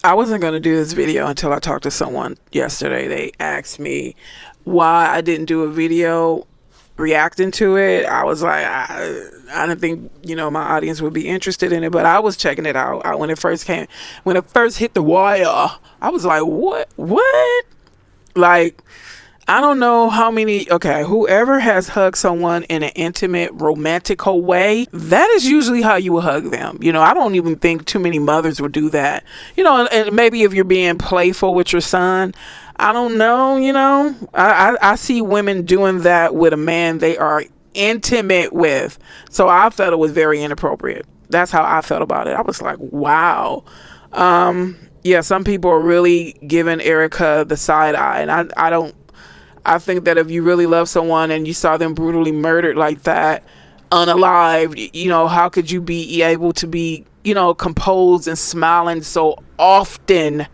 I wasn't going to do this video until I talked to someone yesterday. They asked me why I didn't do a video reacting to it. I was like, I didn't think, my audience would be interested in it, but I was checking it out. When it first hit the wire, I was like, what? Like, I don't know how many, whoever has hugged someone in an intimate, romantical way, that is usually how you would hug them. I don't even think too many mothers would do that. And maybe if you're being playful with your son, I don't know, I see women doing that with a man they are intimate with. So I felt it was very inappropriate. That's how I felt about it. I was like, wow. Yeah, some people are really giving Erica the side eye, and I think that if you really love someone and you saw them brutally murdered like that, unalived, how could you be able to be, composed and smiling so often,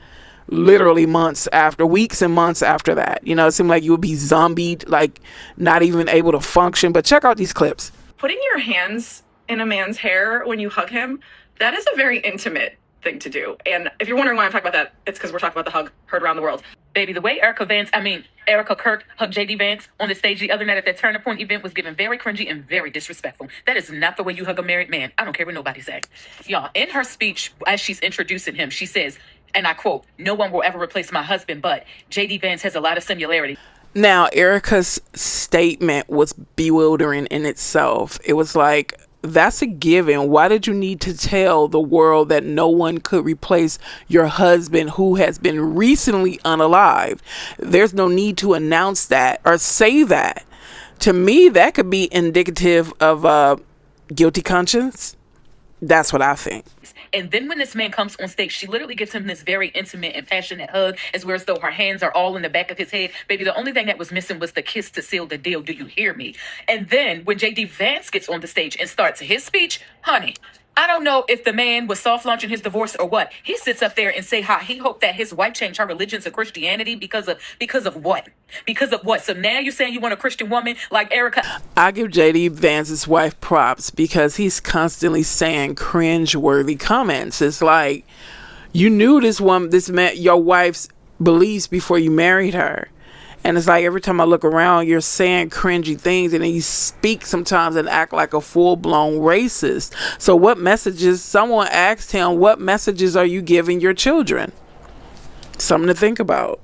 literally weeks and months after that? It seemed like you would be zombied, like not even able to function. But check out these clips. Putting your hands in a man's hair when you hug him, that is a very intimate thing to do. And if you're wondering why I'm talking about that, it's because we're talking about the hug heard around the world. Baby, the way Erica Kirk hugged JD Vance on the stage the other night at that Turning Point event was given very cringy and very disrespectful. That is not the way you hug a married man. I don't care what nobody says. Y'all, in her speech, as she's introducing him, she says, and I quote, "No one will ever replace my husband, but JD Vance has a lot of similarity." Now, Erica's statement was bewildering in itself. It was like, that's a given. Why did you need to tell the world that no one could replace your husband who has been recently unalived? There's no need to announce that or say that. To me, that could be indicative of a guilty conscience. That's what I think. And then when this man comes on stage, she literally gives him this very intimate and passionate hug, as though her hands are all in the back of his head. Baby, the only thing that was missing was the kiss to seal the deal. Do you hear me? And then when JD Vance gets on the stage and starts his speech, honey, I don't know if the man was soft launching his divorce or what. He sits up there and say how he hoped that his wife changed her religion to Christianity because of what? Because of what? So now you're saying you want a Christian woman like Erica? I give JD Vance's wife props because he's constantly saying cringe-worthy comments. It's like, you knew this man, your wife's beliefs before you married her. And it's like every time I look around, you're saying cringy things, and then you speak sometimes and act like a full-blown racist. So someone asked him, what messages are you giving your children? Something to think about.